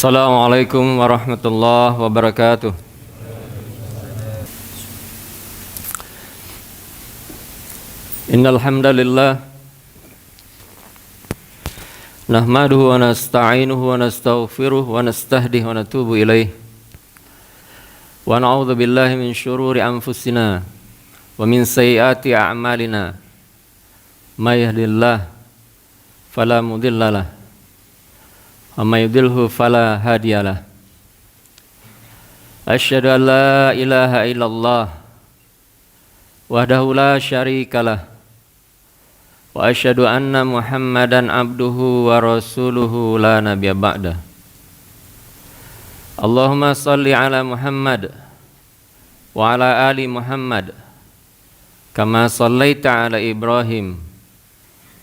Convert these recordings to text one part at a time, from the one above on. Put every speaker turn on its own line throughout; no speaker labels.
Assalamualaikum warahmatullahi wabarakatuh. Innal hamdalillah nahmaduhu wa nasta'inuhu wa nastaghfiruh wa nastahdihi wa natubu ilaih. Wa na'udzu billahi min syururi anfusina wa min sayyiati a'malina. May yahdihillahu fala mudhillalah wa may yudlilhu fala hadiyalah. Asyhadu an la ilaha illallah wahdahu la syarikalah wa asyhadu anna Muhammadan abduhu wa rasuluhu la nabiyya ba'dah. Allahumma salli ala Muhammad wa ala ali Muhammad kama sallaita ala Ibrahim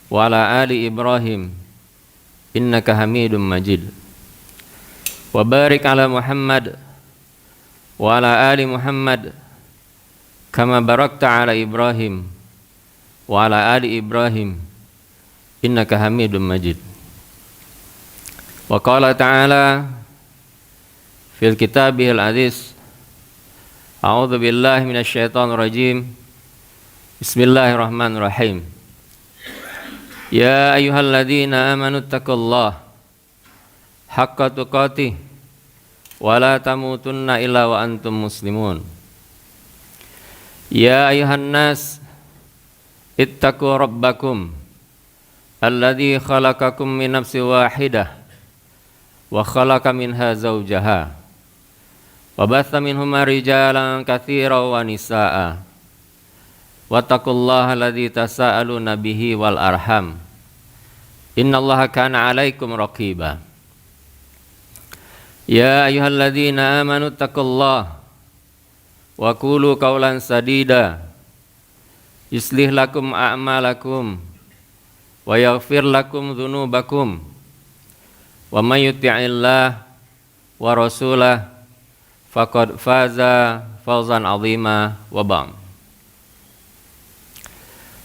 wa ala ali Ibrahim innaka Hamidum Majid. Wa barik ala Muhammad wa ala ali Muhammad kama barakta ala Ibrahim wa ala ali Ibrahim innaka Hamidum Majid. Wa qala ta'ala fil kitabihil aziz, a'udzu billahi minasyaitonir rajim. Bismillahirrahmanirrahim. Ya ayyuhalladzina amanu taqullaha haqqa tuqatih wa la tamutunna illa wa antum muslimun. Ya ayyuhan nas ittaqu rabbakum alladzi khalaqakum min nafsin wahidah wa khalaqa minha zawjaha wa batha minhuma rijalan katsiran wa nisaa'a. Wattaqullaha alladzi tasaaluna bihi wal arham. Innallaha kana 'alaikum raqiba. Ya ayyuhalladzina amanu taqullaha wa qulu qawlan sadida yuslih lakum a'malakum wa yaghfir lakum dzunubakum wa may yuti'illah wa rasulahu faqad faza fawzan 'azima wa ba'd.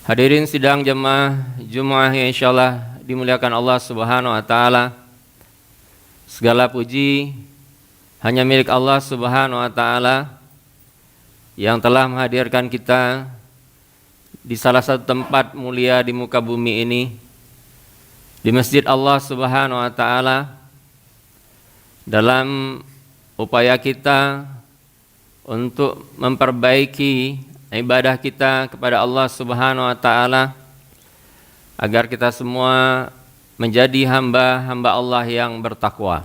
Hadirin sidang jemaah Jumat yang insyaallah dimuliakan Allah Subhanahu wa taala. Segala puji hanya milik Allah Subhanahu wa taala yang telah menghadirkan kita di salah satu tempat mulia di muka bumi ini, di Masjid Allah Subhanahu wa taala, dalam upaya kita untuk memperbaiki ibadah kita kepada Allah Subhanahu wa taala agar kita semua menjadi hamba-hamba Allah yang bertakwa.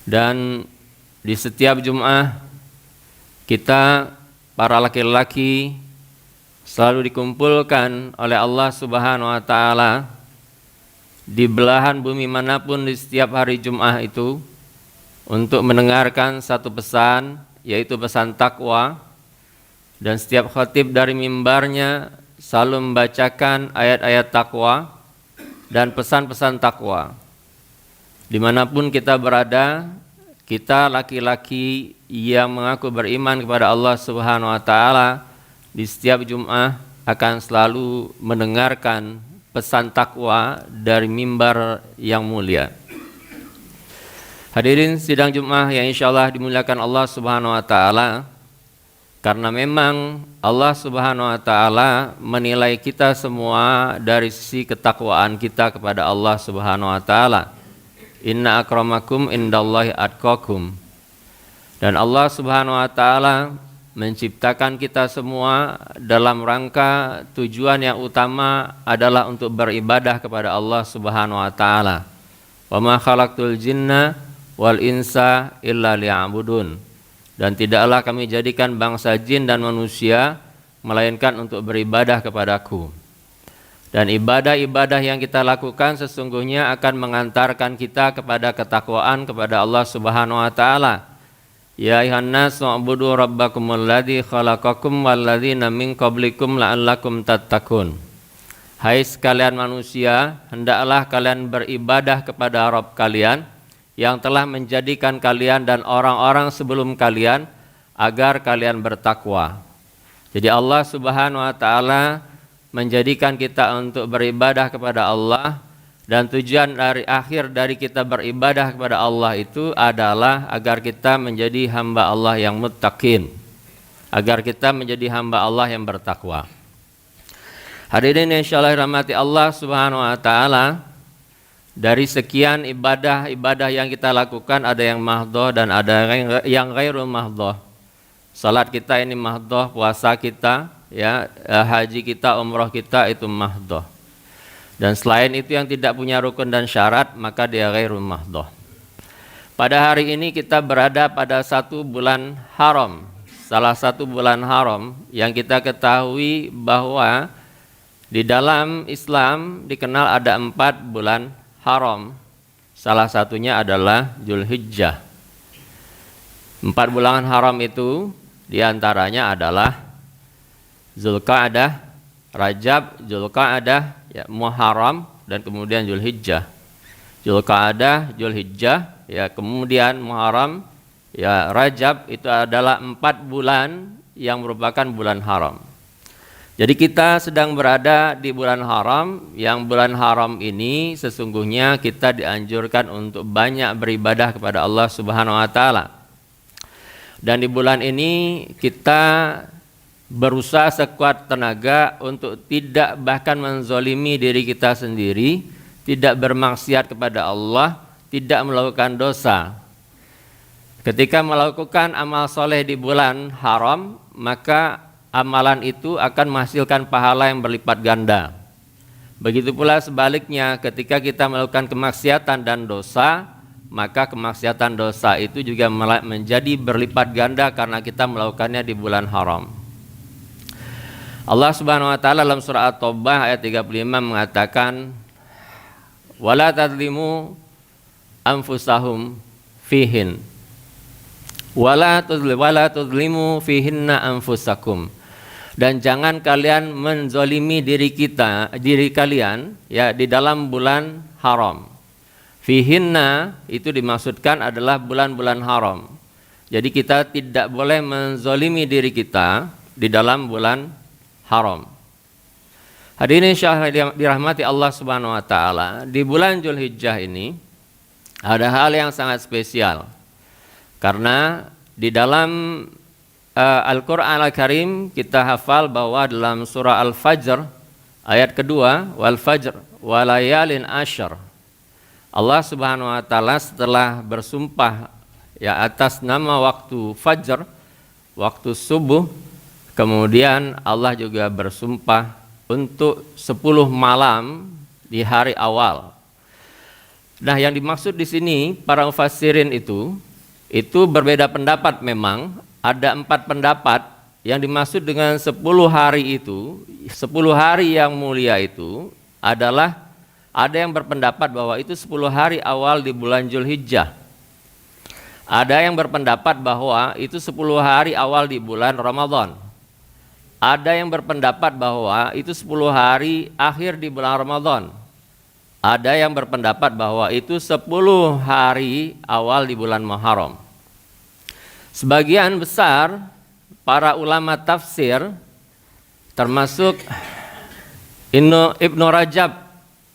Dan di setiap Jumat kita para laki-laki selalu dikumpulkan oleh Allah Subhanahu wa taala di belahan bumi manapun di setiap hari Jumat itu untuk mendengarkan satu pesan, yaitu pesan takwa. Dan setiap khatib dari mimbarnya selalu membacakan ayat-ayat takwa dan pesan-pesan takwa. Dimanapun kita berada, kita laki-laki yang mengaku beriman kepada Allah Subhanahu wa taala di setiap Jumat akan selalu mendengarkan pesan takwa dari mimbar yang mulia. Hadirin sidang Jumat yang insyaallah dimuliakan Allah Subhanahu wa taala, karena memang Allah Subhanahu wa taala menilai kita semua dari sisi ketakwaan kita kepada Allah Subhanahu wa taala. Inna akramakum indallahi atqakum. Dan Allah Subhanahu wa taala menciptakan kita semua dalam rangka tujuan yang utama adalah untuk beribadah kepada Allah Subhanahu wa taala. Wa ma khalaqtul jinna wal insa illa liya'budun. Dan tidaklah kami jadikan bangsa jin dan manusia melainkan untuk beribadah kepadaku. Dan ibadah-ibadah yang kita lakukan sesungguhnya akan mengantarkan kita kepada ketakwaan kepada Allah Subhanahu wa taala. Ya ayuhan nas u'budu rabbakumul ladzi khalaqakum wal ladzina min qablikum la'allakum tattaqun. Hai sekalian manusia, hendaklah kalian beribadah kepada Rabb kalian yang telah menjadikan kalian dan orang-orang sebelum kalian agar kalian bertakwa. Jadi Allah Subhanahu wa taala menjadikan kita untuk beribadah kepada Allah Dan tujuan dari akhir dari kita beribadah kepada Allah itu adalah agar kita menjadi hamba Allah yang muttaqin, agar kita menjadi hamba Allah yang bertakwa. Hadirin insyaallah rahmati Allah Subhanahu wa taala, dari sekian ibadah yang kita lakukan ada yang mahdhah dan ada yang ghairul mahdhah. Salat kita ini mahdhah, puasa kita, ya, haji kita, umrah kita itu mahdhah. Dan selain itu yang tidak punya rukun dan syarat, maka dia ghairul mahdhah. Pada hari ini kita berada pada satu bulan haram, salah satu bulan haram yang kita ketahui bahwa di dalam Islam dikenal ada 4 bulan haram. Salah satunya adalah Dzulhijjah. 4 bulan haram itu diantaranya adalah Dzulqa'dah, Rajab, Dzulqa'dah, ya, Muharram, dan kemudian Dzulhijjah. Dzulqa'dah, Dzulhijjah, ya, kemudian Muharram, ya, Rajab, itu adalah 4 bulan yang merupakan bulan haram. Jadi kita sedang berada di bulan haram, yang bulan haram ini sesungguhnya kita dianjurkan untuk banyak beribadah kepada Allah Subhanahu wa taala. Dan di bulan ini kita berusaha sekuat tenaga untuk tidak bahkan menzolimi diri kita sendiri, tidak bermaksiat kepada Allah, tidak melakukan dosa. Ketika melakukan amal soleh di bulan haram, maka amalan itu akan menghasilkan pahala yang berlipat ganda. Begitu pula sebaliknya, ketika kita melakukan kemaksiatan dan dosa, maka kemaksiatan dosa itu juga menjadi berlipat ganda karena kita melakukannya di bulan haram. Allah Subhanahu wa taala dalam surah At-Taubah ayat 35 mengatakan, wala tadlimu anfusahum fihin wala tadlimu fihinna anfusakum, dan jangan kalian menzolimi diri kalian, ya, di dalam bulan haram. Fihinna itu dimaksudkan adalah bulan-bulan haram. Jadi kita tidak boleh menzolimi diri kita di dalam bulan haram. Hadirin insyaallah dirahmati Allah Subhanahu wa taala, di bulan Dzulhijjah ini ada hal yang sangat spesial. Karena di dalam Al-Qur'an Al-Karim kita hafal bahwa dalam surah Al-Fajr ayat kedua, wal fajr walayalin asyr, Allah Subhanahu wa taala setelah bersumpah, ya, atas nama waktu fajar, waktu subuh, kemudian Allah juga bersumpah untuk 10 malam di hari awal. Nah, yang dimaksud di sini para mufassirin itu berbeda pendapat memang. Ada 4 pendapat yang dimaksud dengan 10 hari itu, 10 hari yang mulia itu adalah, ada yang berpendapat bahwa itu 10 hari awal di bulan Dzulhijjah. Ada yang berpendapat bahwa itu 10 hari awal di bulan Ramadan. Ada yang berpendapat bahwa itu 10 hari akhir di bulan Ramadan. Ada yang berpendapat bahwa itu 10 hari awal di bulan Muharram. Sebagian besar para ulama tafsir termasuk Ibnu Rajab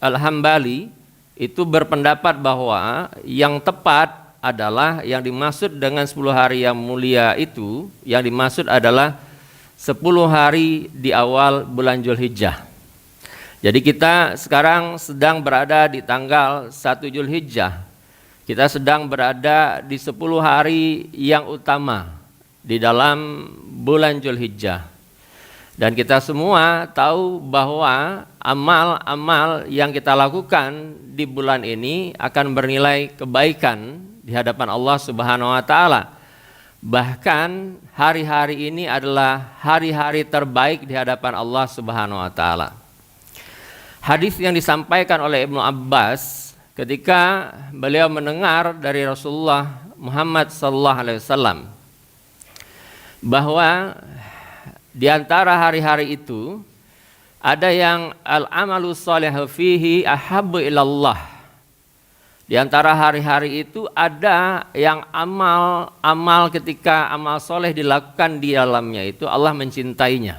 Al-Hambali itu berpendapat bahwa yang tepat adalah yang dimaksud dengan 10 hari yang mulia itu, yang dimaksud adalah 10 hari di awal bulan Dzulhijjah. Jadi kita sekarang sedang berada di tanggal 1 Dzulhijjah. Kita sedang berada di 10 hari yang utama di dalam bulan Dzulhijjah. Dan kita semua tahu bahwa amal-amal yang kita lakukan di bulan ini akan bernilai kebaikan di hadapan Allah Subhanahu wa taala. Bahkan hari-hari ini adalah hari-hari terbaik di hadapan Allah Subhanahu wa taala. Hadis yang disampaikan oleh Ibnu Abbas ketika beliau mendengar dari Rasulullah Muhammad sallallahu alaihi wasallam bahwa di antara hari-hari itu ada yang al-amalu shalihu fihi ahabbu ilallah. Di antara hari-hari itu ada yang amal ketika amal soleh dilakukan di dalamnya itu Allah mencintainya.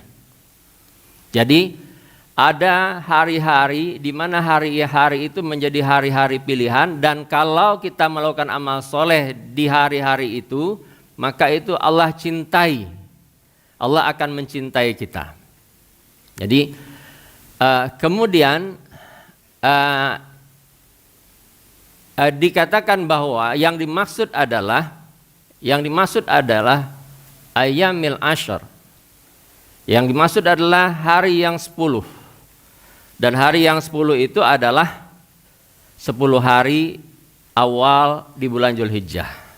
Jadi ada hari-hari di mana hari-hari itu menjadi hari-hari pilihan, dan kalau kita melakukan amal soleh di hari-hari itu, maka itu Allah cintai. Allah akan mencintai kita. Jadi kemudian dikatakan bahwa yang dimaksud adalah ayyamil ashar. Yang dimaksud adalah hari yang 10. Dan hari yang 10 itu adalah 10 hari awal di bulan Dzulhijjah.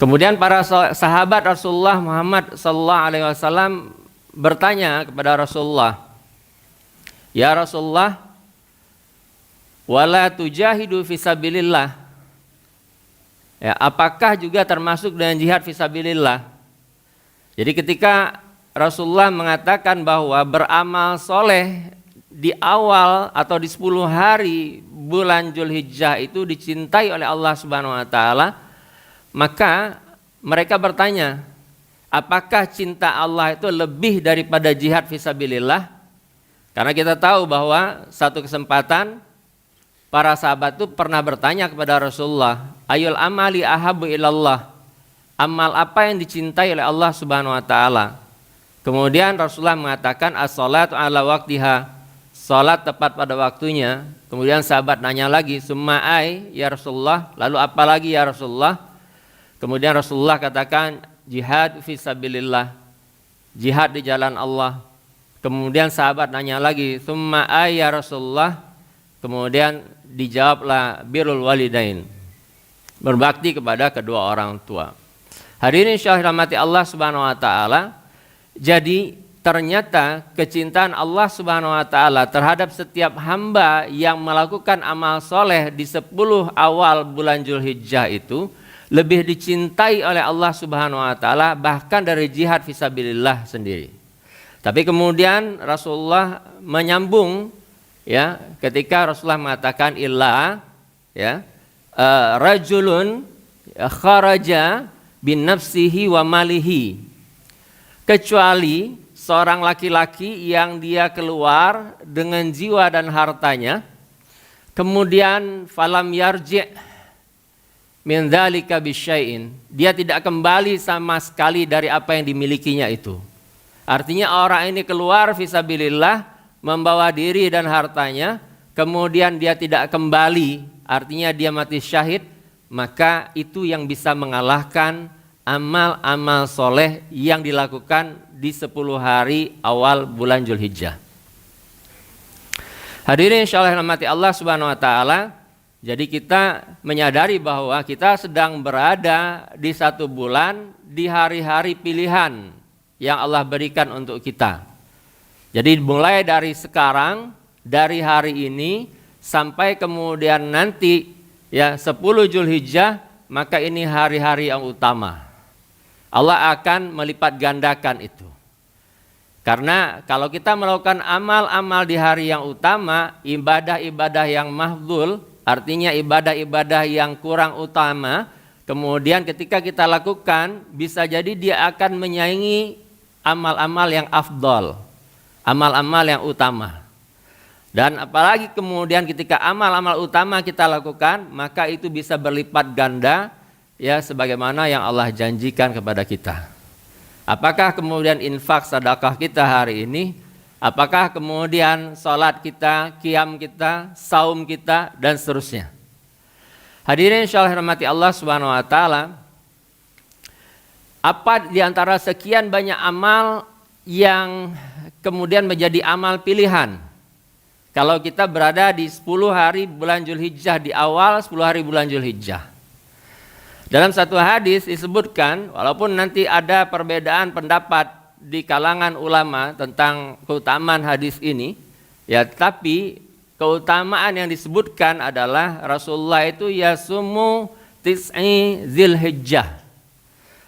Kemudian para sahabat Rasulullah Muhammad SAW bertanya kepada Rasulullah, "Ya Rasulullah, wala tujahidu fisabilillah." Ya, apakah juga termasuk dengan jihad fisabilillah? Jadi ketika Rasulullah mengatakan bahwa beramal soleh di awal atau di 10 hari bulan Dzulhijjah itu dicintai oleh Allah Subhanahu wa taala, maka mereka bertanya, apakah cinta Allah itu lebih daripada jihad fisabilillah? Karena kita tahu bahwa satu kesempatan para sahabat itu pernah bertanya kepada Rasulullah, ayul amali ahabu ilallah, amal apa yang dicintai oleh Allah Subhanahu wa taala? Kemudian Rasulullah mengatakan as-salatu ala waqtiha, salat tepat pada waktunya. Kemudian sahabat nanya lagi, summa ai ya Rasulullah, lalu apa lagi ya Rasulullah? Kemudian Rasulullah katakan jihad fisabilillah, jihad di jalan Allah. Kemudian sahabat nanya lagi, summa ai ya Rasulullah. Kemudian dijawablah birrul walidain, berbakti kepada kedua orang tua. Hadirin syekh rahmati Allah Subhanahu wa taala. Jadi ternyata kecintaan Allah Subhanahu wa taala terhadap setiap hamba yang melakukan amal soleh di 10 awal bulan Dzulhijjah itu lebih dicintai oleh Allah Subhanahu wa taala bahkan dari jihad fisabilillah sendiri. Tapi kemudian Rasulullah menyambung, ya, ketika Rasulullah mengatakan illa, ya, rajulun kharaja bin nafsihi wa malihi, kecuali seorang laki-laki yang dia keluar dengan jiwa dan hartanya, kemudian falam yarji' min dzalika bisyai'in, dia tidak kembali sama sekali dari apa yang dimilikinya itu. Artinya orang ini keluar fisabilillah membawa diri dan hartanya, kemudian dia tidak kembali, artinya dia mati syahid, maka itu yang bisa mengalahkan amal-amal soleh yang dilakukan di 10 hari awal bulan Dzulhijjah. Hadirin insyaallah rahmati Allah Subhanahu wa taala. Jadi kita menyadari bahwa kita sedang berada di satu bulan di hari-hari pilihan yang Allah berikan untuk kita. Jadi mulai dari sekarang, dari hari ini sampai kemudian nanti, ya, 10 Dzulhijjah, maka ini hari-hari yang utama. Allah akan melipat gandakan itu. Karena kalau kita melakukan amal-amal di hari yang utama, ibadah-ibadah yang mahdzul, artinya ibadah-ibadah yang kurang utama, kemudian ketika kita lakukan, bisa jadi dia akan menyaingi amal-amal yang afdol, amal-amal yang utama. Dan apalagi kemudian ketika amal-amal utama kita lakukan, maka itu bisa berlipat ganda, ya, sebagaimana yang Allah janjikan kepada kita. Apakah kemudian infak sedekah kita hari ini, apakah kemudian salat kita, qiyam kita, saum kita, dan seterusnya. Hadirin insyaallah rahmati Allah Subhanahu wa taala, apa di antara sekian banyak amal yang kemudian menjadi amal pilihan kalau kita berada di 10 hari bulan Dzulhijjah, di awal 10 hari bulan Dzulhijjah? Dalam satu hadis disebutkan, walaupun nanti ada perbedaan pendapat di kalangan ulama tentang keutamaan hadis ini, ya, tapi keutamaan yang disebutkan adalah Rasulullah itu yasumu tis'i Dzulhijjah.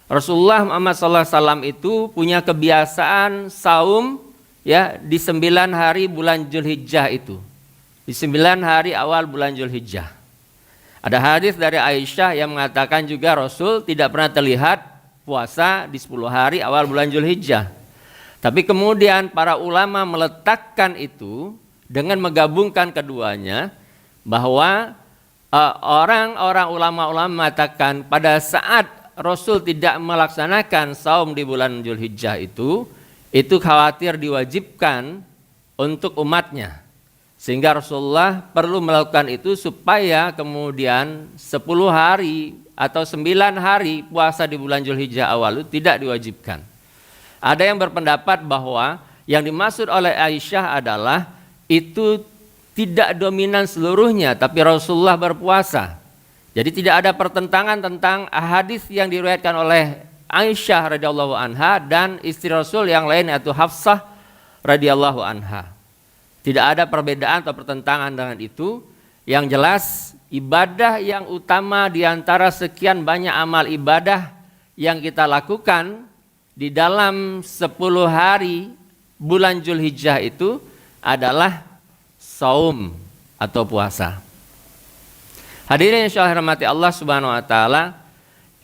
Rasulullah Muhammad SAW itu punya kebiasaan saum, ya, di 9 hari bulan Dzulhijjah itu, di 9 hari awal bulan Dzulhijjah. Ada hadis dari Aisyah yang mengatakan juga Rasul tidak pernah terlihat puasa di 10 hari awal bulan Dzulhijjah. Tapi kemudian para ulama meletakkan itu dengan menggabungkan keduanya, bahwa orang-orang ulama-ulama mengatakan pada saat Rasul tidak melaksanakan saum di bulan Dzulhijjah itu khawatir diwajibkan untuk umatnya. Sehingga Rasulullah perlu melakukan itu supaya kemudian 10 hari atau 9 hari puasa di bulan Dzulhijjah awal itu tidak diwajibkan. Ada yang berpendapat bahwa yang dimaksud oleh Aisyah adalah itu tidak dominan seluruhnya, tapi Rasulullah berpuasa. Jadi tidak ada pertentangan tentang hadis yang diriwayatkan oleh Aisyah radhiyallahu anha dan istri Rasul yang lain yaitu Hafsah radhiyallahu anha. Tidak ada perbedaan atau pertentangan dengan itu. Yang jelas ibadah yang utama di antara sekian banyak amal ibadah yang kita lakukan di dalam 10 hari bulan Dzulhijjah itu adalah saum atau puasa. Hadirin yang Allah rahmati Allah Subhanahu wa taala,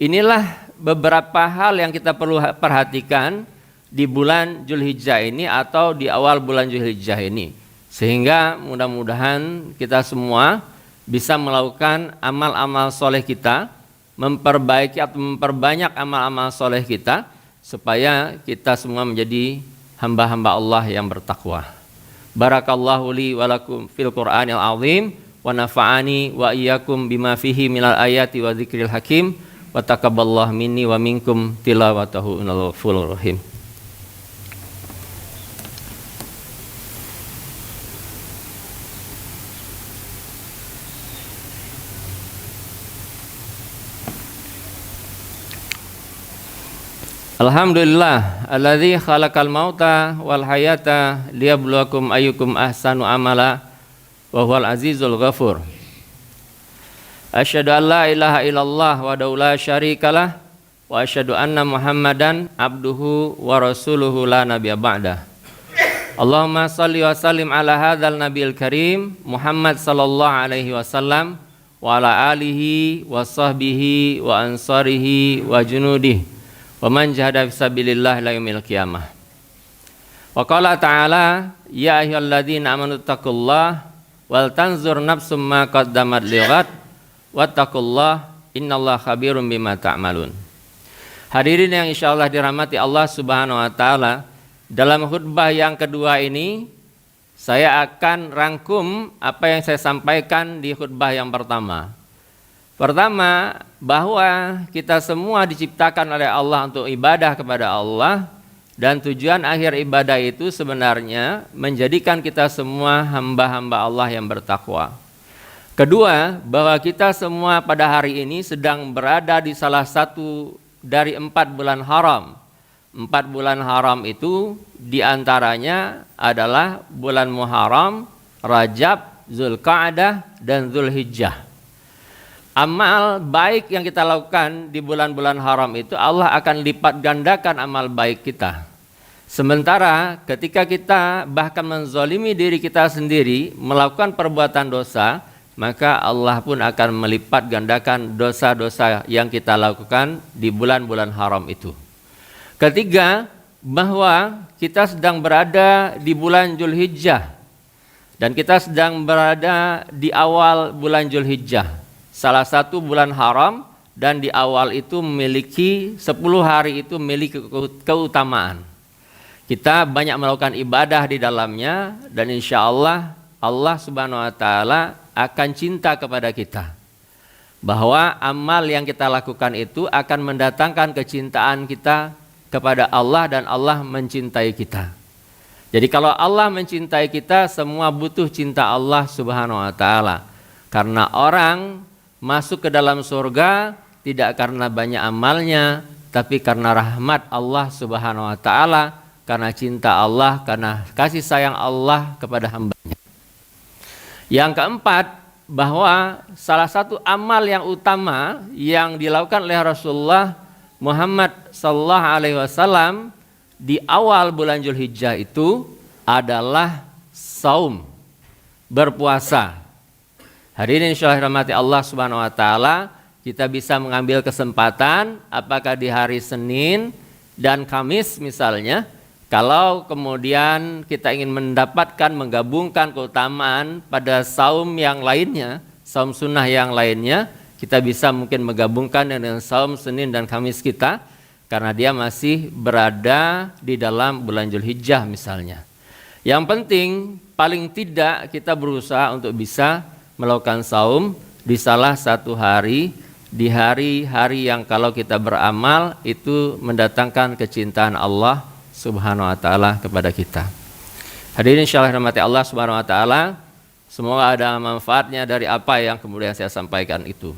inilah beberapa hal yang kita perlu perhatikan di bulan Dzulhijjah ini atau di awal bulan Dzulhijjah ini. Sehingga mudah-mudahan kita semua bisa melakukan amal-amal soleh kita, memperbaiki atau memperbanyak amal-amal soleh kita, supaya kita semua menjadi hamba-hamba Allah yang bertakwa. Barakallahu li wa lakum fil Qur'anil azim wa nafa'ani wa iyyakum bima fihi minal ayati wa dzikril hakim wa taqabbalallahu minni wa minkum tilawatahu innal ghafurur rahim. Alhamdulillah alladzi khalaqal mauta wal hayata liyabluwakum ayyukum ahsanu amala wa huwal azizul ghafur. Asyhadu an la ilaha illallah wa la syarikalah wa asyhadu anna Muhammadan abduhu wa rasuluhu la nabiyya ba'dah. Allahumma shalli wa sallim ala hadzal nabiyil karim Muhammad sallallahu alaihi wasallam wa ala alihi wa sahbihi wa ansarihi wa junudihi wa man jahada fisabilillah ila yaumil qiyamah. Wa qala ta'ala ya ayyuhalladzina amanu taqullaha wal tanzur nafsum ma qaddamat lighad wattaqullaha innallaha khabirum bima ta'malun. Hadirin yang insyaallah dirahmati Allah Subhanahu wa taala, dalam khutbah yang kedua ini saya akan rangkum apa yang saya sampaikan di khutbah yang pertama. Pertama, bahwa kita semua diciptakan oleh Allah untuk ibadah kepada Allah, dan tujuan akhir ibadah itu sebenarnya menjadikan kita semua hamba-hamba Allah yang bertakwa. Kedua, bahwa kita semua pada hari ini sedang berada di salah satu dari 4 bulan haram. 4 bulan haram itu diantaranya adalah bulan Muharram, Rajab, Zulqa'dah, dan Zulhijjah. Amal baik yang kita lakukan di bulan-bulan haram itu Allah akan lipat gandakan amal baik kita. Sementara ketika kita bahkan menzalimi diri kita sendiri, melakukan perbuatan dosa, maka Allah pun akan melipat gandakan dosa-dosa yang kita lakukan di bulan-bulan haram itu. Ketiga, bahwa kita sedang berada di bulan Dzulhijjah dan kita sedang berada di awal bulan Dzulhijjah, salah satu bulan haram, dan di awal itu memiliki 10 hari itu memiliki keutamaan. Kita banyak melakukan ibadah di dalamnya, dan insya Allah Allah Subhanahu wa taala akan cinta kepada kita. Bahwa amal yang kita lakukan itu akan mendatangkan kecintaan kita kepada Allah, dan Allah mencintai kita. Jadi kalau Allah mencintai kita, semua butuh cinta Allah Subhanahu wa taala. Karena orang masuk ke dalam surga tidak karena banyak amalnya, tapi karena rahmat Allah Subhanahu wa taala, karena cinta Allah, karena kasih sayang Allah kepada hambanya. Yang keempat, bahwa salah satu amal yang utama yang dilakukan oleh Rasulullah Muhammad sallallahu alaihi wasallam di awal bulan Dzulhijjah itu adalah saum, berpuasa. Hari ini insyaallah rahmati Allah Subhanahu wa taala, kita bisa mengambil kesempatan apakah di hari Senin dan Kamis misalnya, Kalau kemudian kita ingin mendapatkan, menggabungkan keutamaan pada saum yang lainnya, saum sunnah yang lainnya, kita bisa mungkin menggabungkan dengan saum Senin dan Kamis kita, karena dia masih berada di dalam bulan Dzulhijjah misalnya. Yang penting, paling tidak kita berusaha untuk bisa melakukan saum di salah satu hari, di hari-hari yang kalau kita beramal itu mendatangkan kecintaan Allah Subhanahu wa ta'ala kepada kita. Hadirin insyaallah rahmati Allah Subhanahu wa ta'ala, semoga ada manfaatnya dari apa yang kemudian saya sampaikan itu.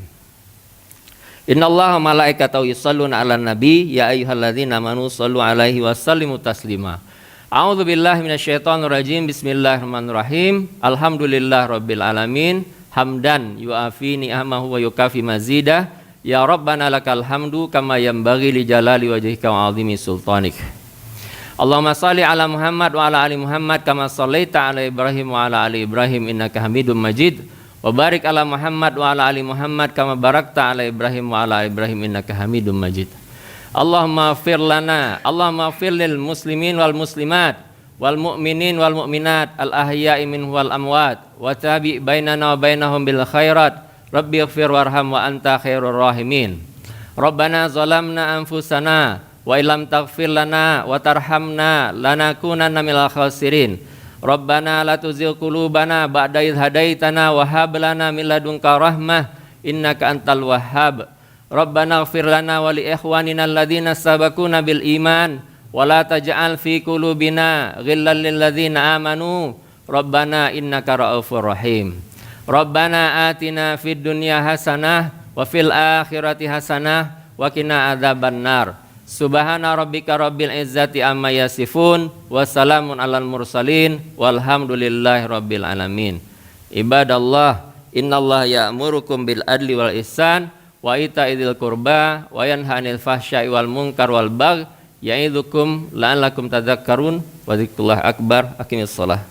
Innallaha malaikatahu yusholluna 'alan nabi ya ayyuhalladzina amanu shollu 'alaihi wa sallimu taslima. A'udzu billahi minasyaitonir rajim. Bismillahirrahmanirrahim. Alhamdulillahirabbil alamin. Hamdan yu'afi ni'amahu wa yukafi mazidah. Ya Rabbana lakal hamdu kama yanbaghi li jalali wajhika wa 'azimi sultanik. Allahumma salli ala Muhammad wa ala ali Muhammad kama sallaita ala Ibrahim wa ala ali Ibrahim innaka Hamidum Majid. Wa barik ala Muhammad wa ala ali Muhammad kama barakta ala Ibrahim wa ala Ibrahim innaka Hamidum Majid. Allahumma fir lana, Allahumma fir lil muslimin wal muslimat wal mu'minin wal mu'minat al ahya'i minhum wal amwat wa tabi bainana wa bainahum bil khairat. Rabbi ighfir warham wa anta khairur rahimin. Rabbana zalamna anfusana wa illam taghfir lana wa tarhamna lanakunanna minal khasirin. Rabbana la tuzigh qulubana ba'da idh hadaitana wa hab lana min ladunka rahmah innaka antal wahhab. Rabbana ighfir lana wa li ikhwanina alladhina sabaquna bil iman wa la taj'al fi qulubina ghillan lil ladzina amanu Rabbana innaka ra'ufur rahim. Rabbana atina fid dunya hasanah wa fil akhirati hasanah wa qina adzabannar. Subhana rabbika rabbil izzati amma yasifun wa salamun alal mursalin walhamdulillahi rabbil alamin. Ibadallah, innallaha ya'murukum bil adli wal ihsan wa ita'idil qurba wa yanha 'anil fahsya'i wal munkar wal baghi ya'idzukum la'allakum tadhakkarun wa dzikrullahi akbar. Aqimissalah.